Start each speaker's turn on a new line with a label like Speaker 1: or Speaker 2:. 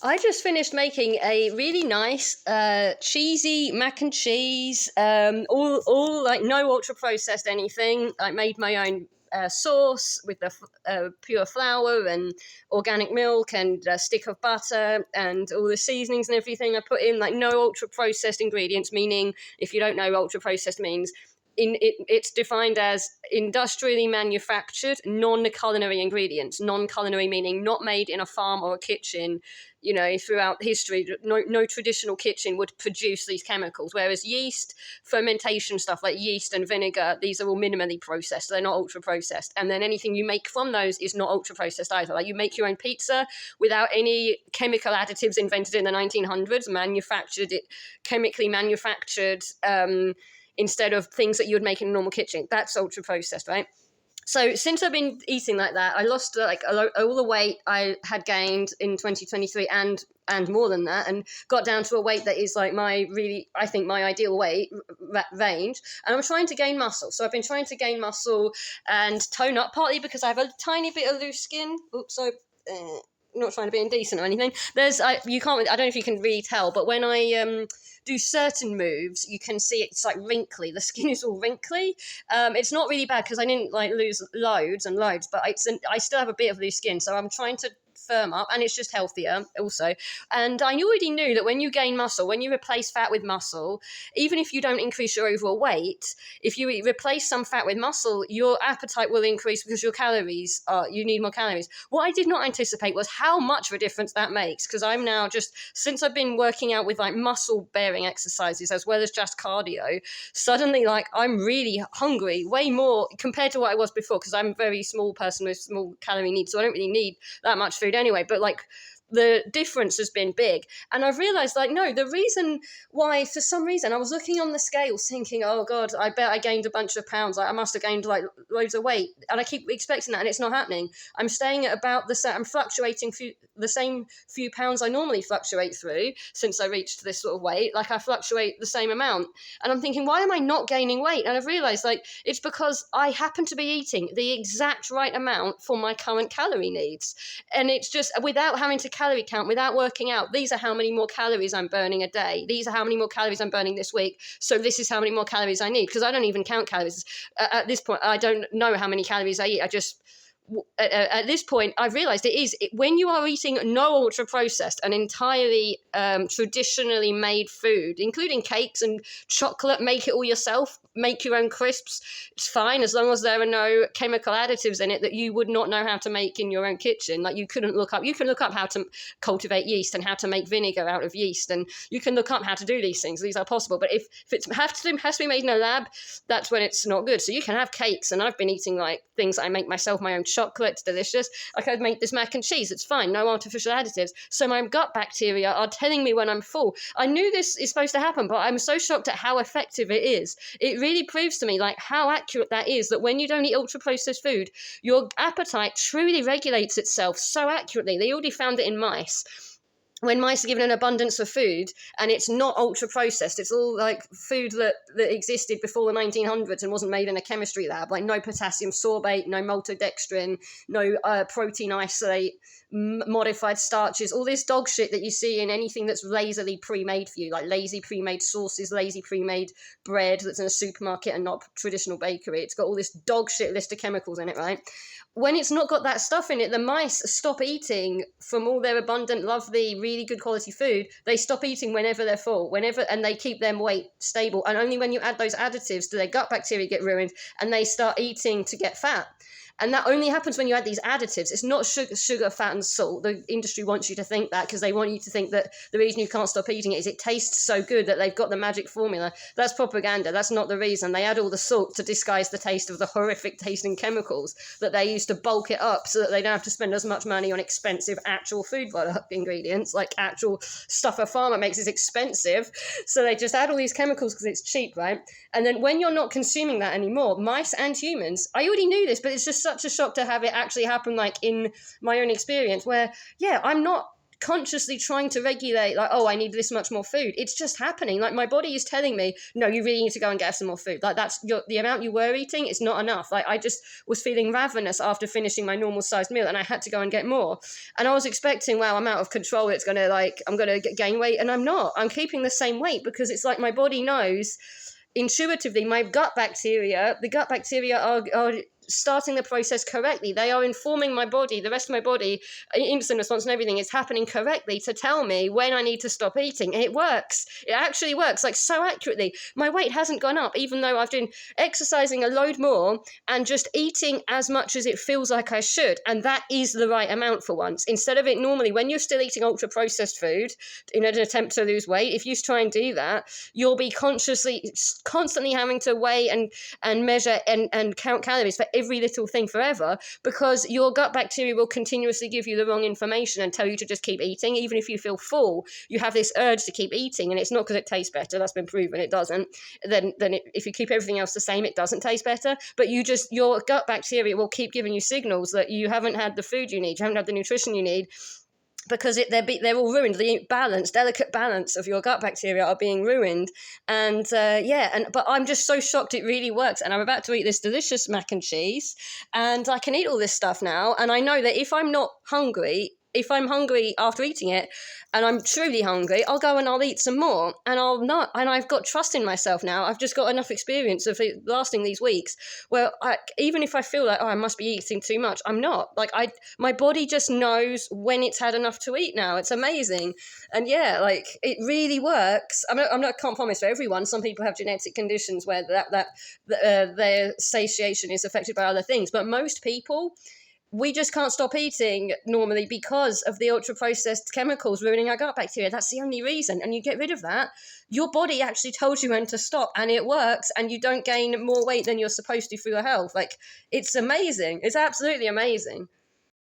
Speaker 1: I just finished making a really nice, cheesy mac and cheese. All like no ultra processed anything. I made my own sauce with the pure flour and organic milk and a stick of butter and all the seasonings and everything. I put in like no ultra processed ingredients. Meaning, if you don't know, ultra processed means it's defined as industrially manufactured non-culinary ingredients. Non-culinary meaning not made in a farm or a kitchen. Throughout history, no traditional kitchen would produce these chemicals. Whereas yeast, fermentation stuff like yeast and vinegar, these are all minimally processed. They're not ultra processed. And then anything you make from those is not ultra processed either. Like you make your own pizza without any chemical additives invented in the 1900s, chemically manufactured. Instead of things that you would make in a normal kitchen. That's ultra processed, right? So since I've been eating like that, I lost all the weight I had gained in 2023 and more than that, and got down to a weight that is like my ideal weight range. And I'm trying to gain muscle. So I've been trying to gain muscle and tone up, partly because I have a tiny bit of loose skin. Not trying to be indecent or anything. I don't know if you can really tell, but when I do certain moves, you can see it's like wrinkly. The skin is all wrinkly. It's not really bad because I didn't like lose loads and loads, but I still have a bit of loose skin. So I'm trying to firm up, and it's just healthier also. And I already knew that when you gain muscle, when you replace fat with muscle, even if you don't increase your overall weight, if you replace some fat with muscle, your appetite will increase because you need more calories. What I did not anticipate was how much of a difference that makes, because I'm now since I've been working out with like muscle bearing exercises as well as just cardio, suddenly like I'm really hungry, way more compared to what I was before, because I'm a very small person with small calorie needs, so I don't really need that much food anyway, but like the difference has been big. And I've realized like, no, the reason why, for some reason I was looking on the scales thinking, oh God, I bet I gained a bunch of pounds. I must have gained like loads of weight. And I keep expecting that, and it's not happening. I'm staying at about I'm fluctuating the same few pounds I normally fluctuate through since I reached this sort of weight. Like I fluctuate the same amount. And I'm thinking, why am I not gaining weight? And I've realized like, it's because I happen to be eating the exact right amount for my current calorie needs. And it's just without having to calorie count, without working out, these are how many more calories I'm burning a day. These are how many more calories I'm burning this week. So this is how many more calories I need, because I don't even count calories. At this point, I don't know how many calories I eat. At this point, I've realized when you are eating no ultra processed and entirely traditionally made food, including cakes and chocolate, make it all yourself, make your own crisps. It's fine as long as there are no chemical additives in it that you would not know how to make in your own kitchen. Like you can look up how to cultivate yeast and how to make vinegar out of yeast, and you can look up how to do these things. These are possible. But if it has to be made in a lab, that's when it's not good. So you can have cakes, and I've been eating like things I make myself, my own chocolate's delicious. I could make this mac and cheese, it's fine, no artificial additives. So my gut bacteria are telling me when I'm full. I knew this is supposed to happen, but I'm so shocked at how effective it is. It really proves to me like how accurate that is, that when you don't eat ultra processed food, your appetite truly regulates itself so accurately. They already found it in mice. When mice are given an abundance of food and it's not ultra processed, it's all like food that existed before the 1900s and wasn't made in a chemistry lab, like no potassium sorbate, no maltodextrin, no protein isolate, modified starches, all this dog shit that you see in anything that's lazily pre-made for you, like lazy pre-made sauces, lazy pre-made bread that's in a supermarket and not traditional bakery. It's got all this dog shit list of chemicals in it, right? When it's not got that stuff in it, the mice stop eating from all their abundant, lovely, really good quality food. They stop eating whenever they're full, and they keep their weight stable. And only when you add those additives do their gut bacteria get ruined and they start eating to get fat. And that only happens when you add these additives. It's not sugar, fat, and salt. The industry wants you to think that because they want you to think that the reason you can't stop eating it is it tastes so good that they've got the magic formula. That's propaganda. That's not the reason. They add all the salt to disguise the taste of the horrific tasting chemicals that they use to bulk it up so that they don't have to spend as much money on expensive actual food product ingredients, like actual stuff a farmer makes is expensive. So they just add all these chemicals because it's cheap, right? And then when you're not consuming that anymore, mice and humans, I already knew this, but it's just such a shock to have it actually happen, like in my own experience where, yeah, I'm not consciously trying to regulate, like, oh, I need this much more food. It's just happening. Like, my body is telling me, no, you really need to go and get some more food. Like, that's the amount you were eating, it's not enough. Like, I just was feeling ravenous after finishing my normal sized meal, and I had to go and get more. And I was expecting, wow, I'm out of control. It's going to, like, I'm going to gain weight. And I'm not. I'm keeping the same weight, because it's like my body knows intuitively the gut bacteria are starting the process correctly. They are informing my body, the rest of my body, insulin response and everything is happening correctly to tell me when I need to stop eating. And it works. It actually works, like, so accurately. My weight hasn't gone up, even though I've been exercising a load more and just eating as much as it feels like I should. And that is the right amount for once. Instead of it normally, when you're still eating ultra processed food in an attempt to lose weight, if you try and do that, you'll be constantly having to weigh and measure and count calories for every little thing forever, because your gut bacteria will continuously give you the wrong information and tell you to just keep eating. Even if you feel full, you have this urge to keep eating, and it's not because it tastes better. That's been proven. It doesn't. If you keep everything else the same, it doesn't taste better. But your gut bacteria will keep giving you signals that you haven't had the food you need, you haven't had the nutrition you need, because they're all ruined. The delicate balance of your gut bacteria are being ruined. And but I'm just so shocked it really works. And I'm about to eat this delicious mac and cheese, and I can eat all this stuff now. And I know that if I'm hungry after eating it, and I'm truly hungry, I'll go and I'll eat some more, and I've got trust in myself now. I've just got enough experience of it lasting these weeks where even if I feel like, oh, I must be eating too much, I'm not. Like, my body just knows when it's had enough to eat now. It's amazing. And yeah, like, it really works. I can't promise for everyone. Some people have genetic conditions where their satiation is affected by other things, but most people, we just can't stop eating normally because of the ultra-processed chemicals ruining our gut bacteria. That's the only reason. And you get rid of that, your body actually tells you when to stop, and it works, and you don't gain more weight than you're supposed to for your health. Like, it's amazing. It's absolutely amazing.